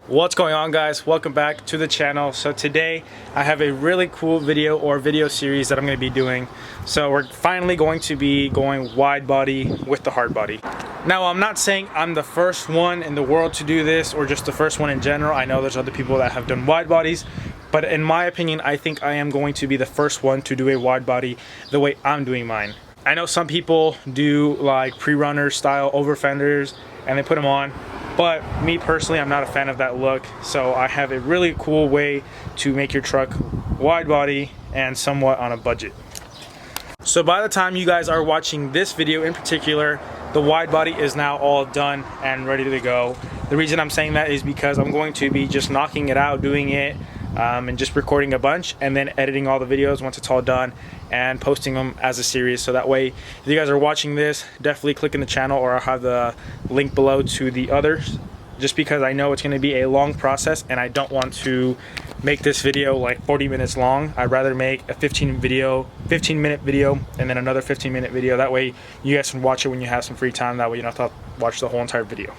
What's going on, guys? Welcome back to the channel. So today I have a really cool video series that I'm going to be doing. So we're finally going to be going wide body with the hard body. Now, I'm not saying I'm the first one in the world to do this or just the first one in general. I know there's other people that have done wide bodies, but in my opinion, I think I am going to be the first one to do a wide body the way I'm doing mine. I know some people do like pre-runner style over fenders and they put them on. But me personally, I'm not a fan of that look, so I have a really cool way to make your truck wide body and somewhat on a budget. So by the time you guys are watching this video in particular, the wide body is now all done and ready to go. The reason I'm saying that is because I'm going to be just knocking it out, doing it, and just recording a bunch and then editing all the videos once it's all done and posting them as a series. So that way, if you guys are watching this, definitely click in the channel, or I'll have the link below to the others, just because I know it's going to be a long process and I don't want to make this video like 40 minutes long. I'd rather make a 15-minute video and then another 15-minute video. That way you guys can watch it when you have some free time. That way you don't have to watch the whole entire video.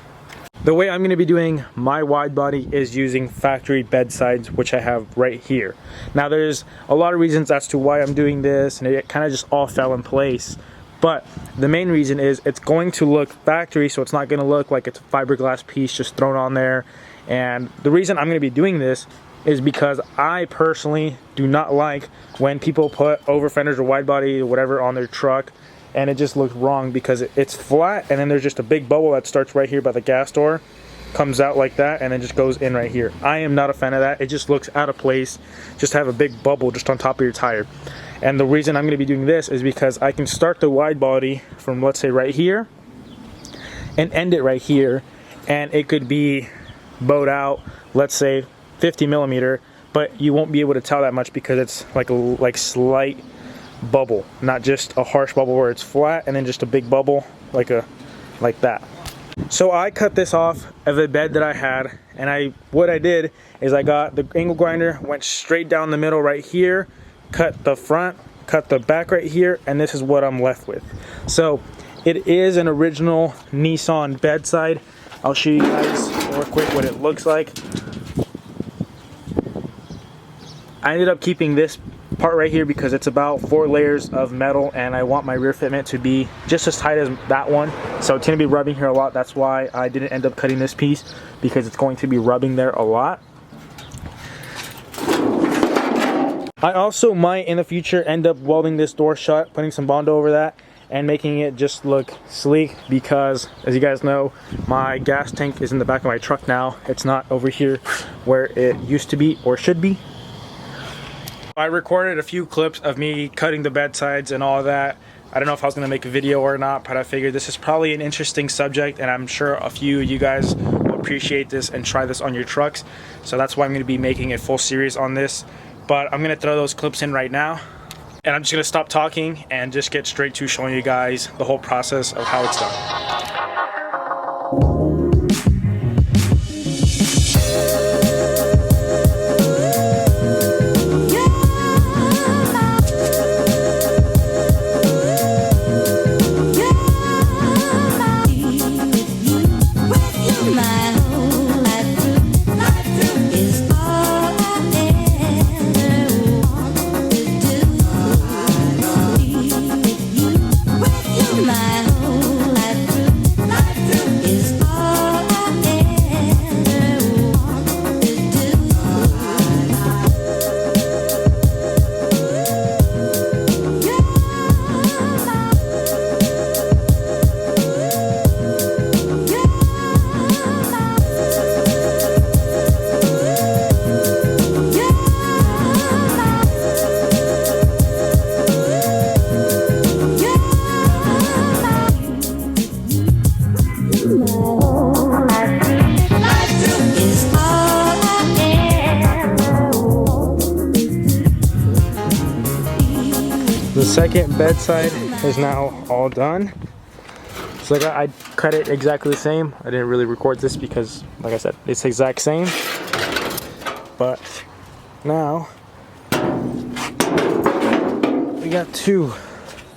The way I'm going to be doing my wide body is using factory bedsides, which I have right here. Now, there's a lot of reasons as to why I'm doing this, and it kind of just all fell in place. But the main reason is it's going to look factory, so it's not going to look like it's a fiberglass piece just thrown on there. And the reason I'm going to be doing this is because I personally do not like when people put over fenders or wide body or whatever on their truck, and it just looks wrong because it's flat and then there's just a big bubble that starts right here by the gas door, comes out like that, and then just goes in right here. I am not a fan of that. It just looks out of place just to have a big bubble just on top of your tire. And the reason I'm going to be doing this is because I can start the wide body from, let's say, right here and end it right here, and it could be bowed out, let's say 50 millimeter, but you won't be able to tell that much because it's like slight bubble, not just a harsh bubble where it's flat and then just a big bubble like that. So I cut this off of a bed that I had, and what I did is I got the angle grinder, went straight down the middle right here, cut the front, cut the back right here, and this is what I'm left with. So it is an original Nissan bedside. I'll show you guys real quick what it looks like. I ended up keeping this part right here because it's about 4 layers of metal, and I want my rear fitment to be just as tight as that one, so it's going to be rubbing here a lot. That's why I didn't end up cutting this piece, because it's going to be rubbing there a lot. I also might in the future end up welding this door shut, putting some Bondo over that, and making it just look sleek, because as you guys know, my gas tank is in the back of my truck now. It's not over here where it used to be or should be. I recorded a few clips of me cutting the bedsides and all of that. I don't know if I was going to make a video or not, but I figured this is probably an interesting subject, and I'm sure a few of you guys will appreciate this and try this on your trucks. So that's why I'm going to be making a full series on this. But I'm going to throw those clips in right now, and I'm just going to stop talking and just get straight to showing you guys the whole process of how it's done. The second bedside is now all done. So I cut it exactly the same. I didn't really record this because, like I said, it's the exact same. But now we got two.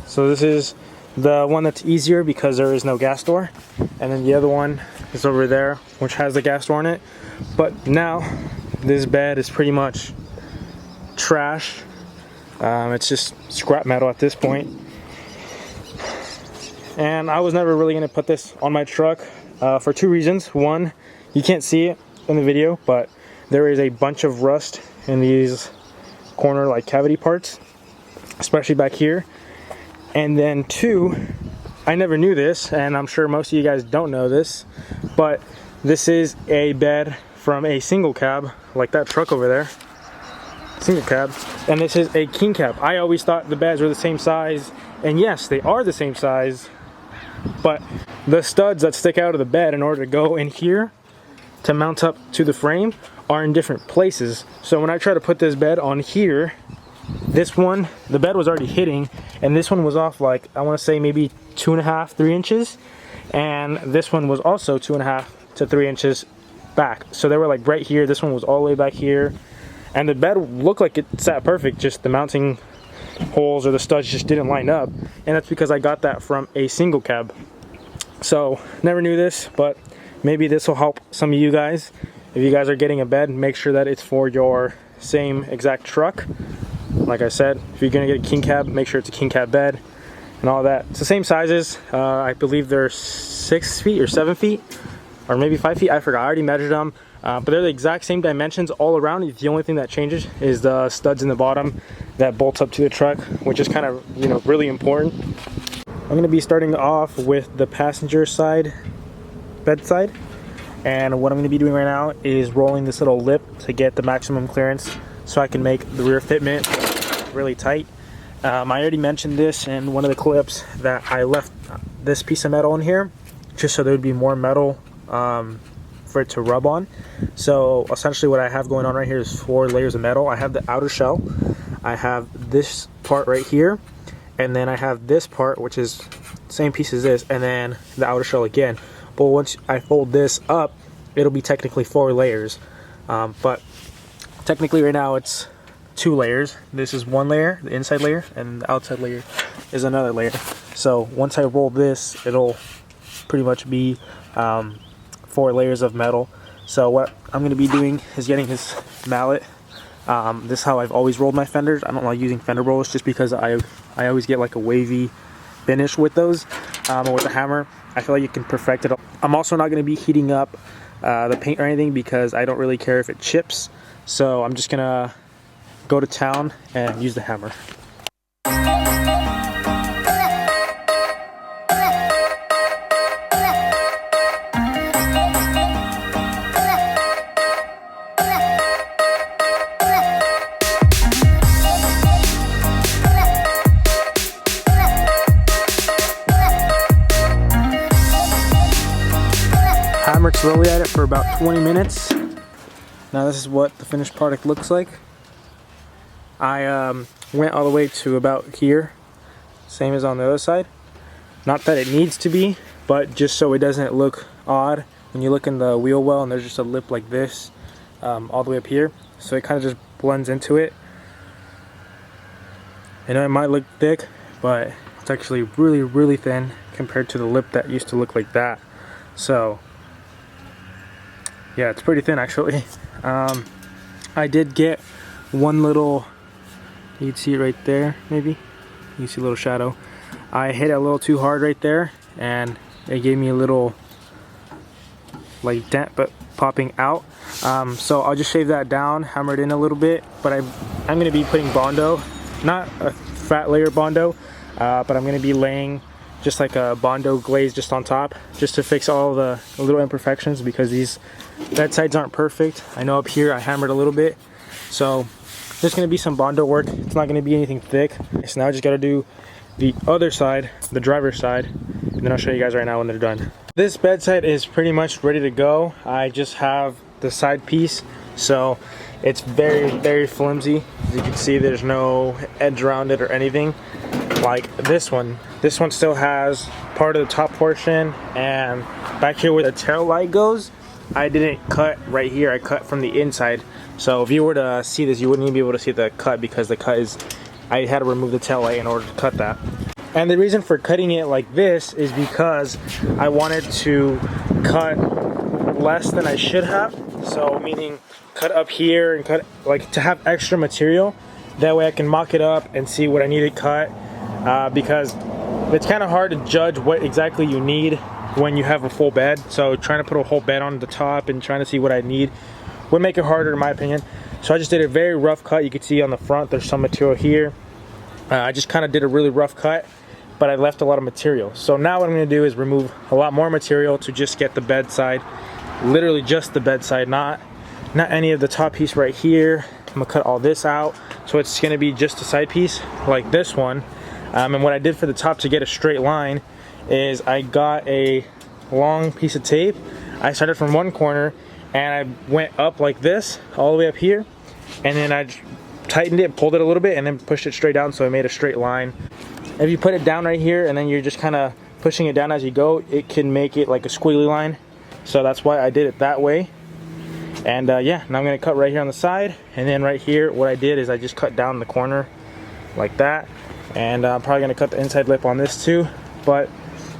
So this is the one that's easier because there is no gas door, and then the other one is over there, which has the gas door in it. But now this bed is pretty much trash. It's just scrap metal at this point. And I was never really going to put this on my truck for two reasons. One, you can't see it in the video, but there is a bunch of rust in these corner like cavity parts, especially back here. And then two, I never knew this, and I'm sure most of you guys don't know this, but this is a bed from a single cab, like that truck over there. Single cab, and this is a king cab. I always thought the beds were the same size, and yes, they are the same size, but the studs that stick out of the bed in order to go in here to mount up to the frame are in different places. So when I try to put this bed on here, this one, the bed was already hitting, and this one was off like, I want to say maybe 2.5, 3 inches, and this one was also 2.5 to 3 inches back. So they were like right here. This one was all the way back here, and the bed looked like it sat perfect, just the mounting holes or the studs just didn't line up, and that's because I got that from a single cab. So never knew this, but maybe this will help some of you guys. If you guys are getting a bed, make sure that it's for your same exact truck. Like I said, if you're gonna get a king cab, make sure it's a king cab bed and all that. It's the same sizes. I believe they're 6 feet or 7 feet, or maybe 5 feet. I forgot. I already measured them, but they're the exact same dimensions all around. The only thing that changes is the studs in the bottom that bolts up to the truck, which is kind of, you know, really important. I'm gonna be starting off with the passenger side bedside, and what I'm gonna be doing right now is rolling this little lip to get the maximum clearance, so I can make the rear fitment really tight. I already mentioned this in one of the clips that I left this piece of metal in here just so there would be more metal for it to rub on. So essentially what I have going on right here is 4 layers of metal. I have the outer shell, I have this part right here, and then I have this part, which is the same piece as this, and then the outer shell again. But once I fold this up, it'll be technically 4 layers, but technically right now it's 2 layers. This is 1 layer, the inside layer, and the outside layer is another layer. So once I roll this, it'll pretty much be 4 layers of metal. So what I'm going to be doing is getting this mallet. This is how I've always rolled my fenders. I don't like using fender rollers just because I always get like a wavy finish with those, or with the hammer. I feel like you can perfect it. I'm also not going to be heating up the paint or anything because I don't really care if it chips. So I'm just gonna go to town and use the hammer. Hammered slowly at it for about 20 minutes. Now this is what the finished product looks like. I went all the way to about here, same as on the other side. Not that it needs to be, but just so it doesn't look odd when you look in the wheel well and there's just a lip like this all the way up here. So it kind of just blends into it. I know it might look thick, but it's actually really, really thin compared to the lip that used to look like that. So yeah, it's pretty thin actually. I did get one little, you'd see it right there, maybe you see a little shadow. I hit it a little too hard right there and it gave me a little like dent, but popping out. So I'll just shave that down, hammer it in a little bit, but I'm going to be putting Bondo, not a fat layer Bondo, but I'm going to be laying just like a Bondo glaze just on top, just to fix all the little imperfections, because these bedsides aren't perfect. I know up here I hammered a little bit, so there's going to be some Bondo work. It's not going to be anything thick. So now I just got to do the other side, the driver's side, and then I'll show you guys right now when they're done. This bedside is pretty much ready to go. I just have the side piece, so it's very, very flimsy. As you can see, there's no edge around it or anything like this one. This one still has part of the top portion, and back here where the tail light goes, I didn't cut right here. I cut from the inside. So if you were to see this, you wouldn't even be able to see the cut, because the cut is, I had to remove the tail light in order to cut that. And the reason for cutting it like this is because I wanted to cut less than I should have. So meaning cut up here and cut, like, to have extra material. That way I can mock it up and see what I need to cut, because it's kind of hard to judge what exactly you need when you have a full bed. So trying to put a whole bed on the top and trying to see what I need would make it harder in my opinion. So I just did a very rough cut. You can see on the front there's some material here. I just kind of did a really rough cut, but I left a lot of material. So now what I'm going to do is remove a lot more material to just get the bedside, literally just the bedside, not any of the top piece right here. I'm gonna cut all this out, so it's gonna be just a side piece like this one. And what I did for the top to get a straight line is I got a long piece of tape. I started from one corner and I went up like this all the way up here, and then I tightened it, pulled it a little bit, and then pushed it straight down, so I made a straight line. If you put it down right here and then you're just kind of pushing it down as you go, it can make it like a squiggly line. So that's why I did it that way. And yeah, now I'm going to cut right here on the side, and then right here what I did is I just cut down the corner like that. And I'm probably going to cut the inside lip on this too, but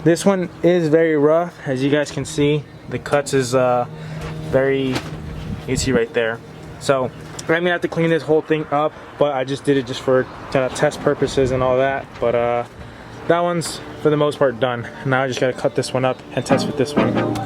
this one is very rough. As you guys can see, the cuts is very, you can see right there. So I'm going to have to clean this whole thing up, but I just did it just for kind of test purposes and all that. But that one's for the most part done. Now I just got to cut this one up and test with this one.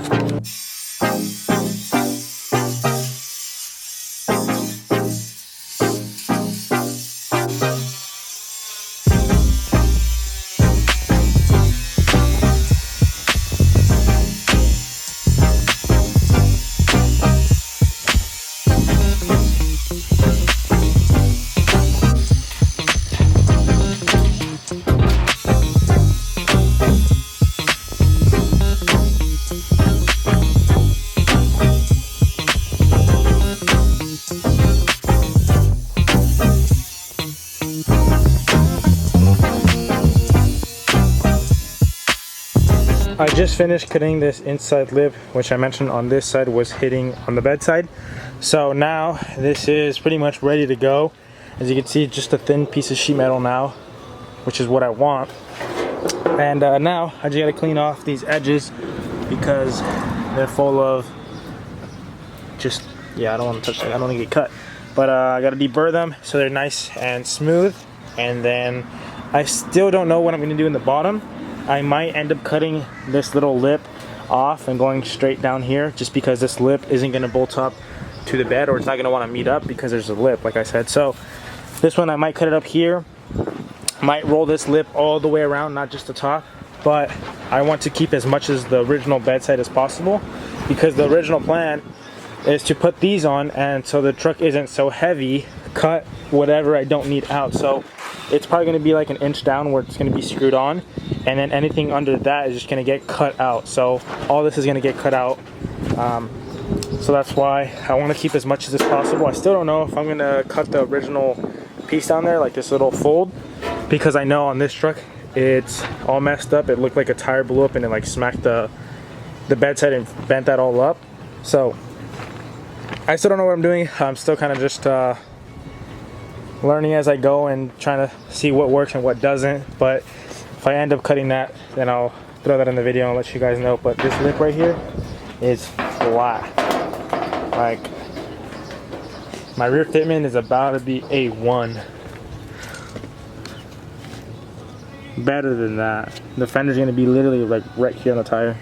I just finished cutting this inside lip, which I mentioned on this side was hitting on the bedside. So now this is pretty much ready to go. As you can see, just a thin piece of sheet metal now, which is what I want. And now I just gotta clean off these edges because they're full of just, yeah, I don't want to touch that, I don't want to get cut. But I gotta deburr them so they're nice and smooth. And then I still don't know what I'm gonna do in the bottom. I might end up cutting this little lip off and going straight down here, just because this lip isn't going to bolt up to the bed, or it's not going to want to meet up because there's a lip, like I said. So this one I might cut it up here, might roll this lip all the way around, not just the top, but I want to keep as much as the original bedside as possible, because the original plan is to put these on, and so the truck isn't so heavy, cut whatever I don't need out. So it's probably going to be like an inch down where it's going to be screwed on, and then anything under that is just going to get cut out. So all this is going to get cut out. So that's why I want to keep as much as possible. I still don't know if I'm going to cut the original piece down there, like this little fold, because I know on this truck it's all messed up. It looked like a tire blew up and it like smacked the bedside and bent that all up. So I still don't know what I'm doing. I'm still kind of just learning as I go and trying to see what works and what doesn't. But if I end up cutting that, then I'll throw that in the video and let you guys know. But this lip right here is flat. Like, my rear fitment is about to be A1. Better than that. The fender's gonna be literally like right here on the tire.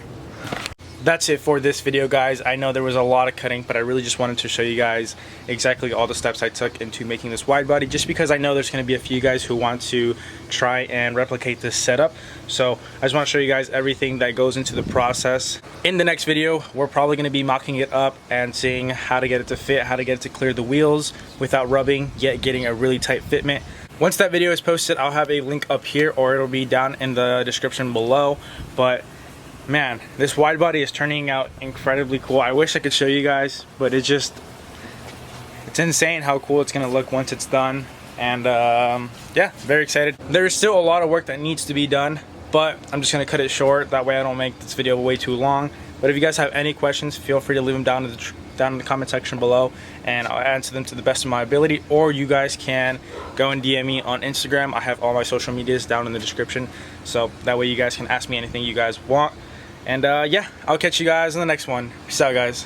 That's it for this video, guys. I know there was a lot of cutting, but I really just wanted to show you guys exactly all the steps I took into making this wide body, just because I know there's going to be a few guys who want to try and replicate this setup. So I just want to show you guys everything that goes into the process. In the next video, we're probably going to be mocking it up and seeing how to get it to fit, how to get it to clear the wheels without rubbing, yet getting a really tight fitment. Once that video is posted, I'll have a link up here, or it'll be down in the description below. But man, this wide body is turning out incredibly cool. I wish I could show you guys, but it's insane how cool it's gonna look once it's done. And yeah, very excited. There's still a lot of work that needs to be done, but I'm just gonna cut it short. That way I don't make this video way too long. But if you guys have any questions, feel free to leave them down in the comment section below, and I'll answer them to the best of my ability. Or you guys can go and DM me on Instagram. I have all my social medias down in the description, so that way you guys can ask me anything you guys want. And yeah, I'll catch you guys in the next one. Peace out, guys.